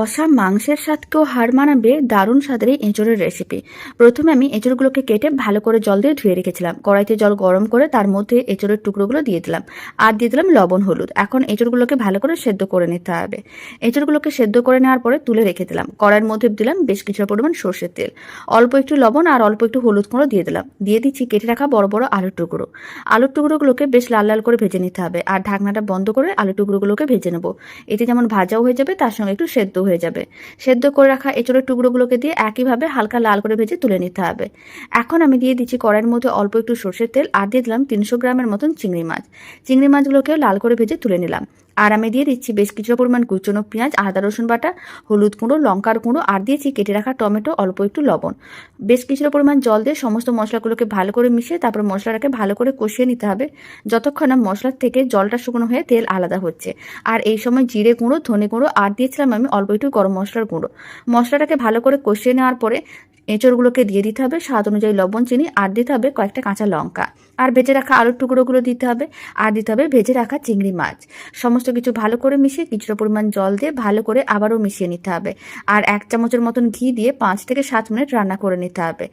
কষা মাংসের স্বাদকেও হার মানাবে দারুণ স্বাদের এই এঁচোড়ের রেসিপি। প্রথমে আমি এঁচোড়গুলোকে কেটে ভালো করে জল দিয়ে ধুয়ে রেখেছিলাম। কড়াইতে জল গরম করে তার মধ্যে এঁচোড়ের টুকরোগুলো দিয়ে দিলাম আর দিয়ে দিলাম লবণ হলুদ। এখন এঁচোড়গুলোকে ভালো করে সেদ্ধ করে নিতে হবে। এঁচোড়গুলোকে সেদ্ধ করে নেওয়ার পরে তুলে রেখে দিলাম। কড়াইয়ের মধ্যে দিলাম বেশ কিছুটা পরিমাণ সর্ষের তেল, অল্প একটু লবণ আর অল্প একটু হলুদ গুঁড়ো দিয়ে দিলাম। দিয়ে দিচ্ছি কেটে রাখা বড় বড় আলুর টুকরো। আলুর টুকরোগুলোকে বেশ লাল লাল করে ভেজে নিতে হবে আর ঢাকনাটা বন্ধ করে আলুর টুকরোগুলোকে ভেজে নেবো। এতে যেমন ভাজাও হয়ে যাবে, তার সঙ্গে একটু সেদ্ধ হয়ে যাবে। সেদ্ধ করে রাখা এঁচোড়ের টুকরোগুলোকে দিয়ে একইভাবে হালকা লাল করে ভেজে তুলে নিতে হবে। এখন আমি দিয়ে দিচ্ছি কড়াইয়ের মধ্যে অল্প একটু সর্ষের তেল আর দিয়ে দিলাম 300 গ্রামের মতন চিংড়ি মাছ। চিংড়ি মাছগুলোকেও লাল করে ভেজে তুলে নিলাম। আর আমি দিয়ে দিচ্ছি বেশ কিছুটা পরিমাণ কুচনো পেঁয়াজ, আদা রসুন বাটা, হলুদ গুঁড়ো, লঙ্কার গুঁড়ো আর দিয়েছি কেটে রাখা টমেটো, অল্প একটু লবণ। বেশ কিছুটা পরিমাণ জল দিয়ে সমস্ত মশলাগুলোকে ভালো করে মিশিয়ে তারপর মশলাটাকে ভালো করে কষিয়ে নিতে হবে যতক্ষণ না মশলার থেকে জলটা শুকনো হয়ে তেল আলাদা হচ্ছে। আর এই সময় জিরে গুঁড়ো, ধনে গুঁড়ো আর দিয়েছিলাম আমি অল্প একটু গরম মশলার গুঁড়ো। মশলাটাকে ভালো করে কষিয়ে নেওয়ার পরে এঁচড়গুলোকে দিয়ে দিতে হবে স্বাদ অনুযায়ী লবণ, চিনি আর দিতে হবে কয়েকটা কাঁচা লঙ্কা। আর ভেজে রাখা আলুর টুকরোগুলো দিতে হবে আর দিতে হবে ভেজে রাখা চিংড়ি মাছ। সমস্ত কিছু ভালো করে মিশিয়ে কিছুটা পরিমাণ জল দিয়ে ভালো করে আবারও মিশিয়ে নিতে হবে। আর 1 চামচের মতন ঘি দিয়ে 5 থেকে 7 মিনিট রান্না করে নিতে হবে।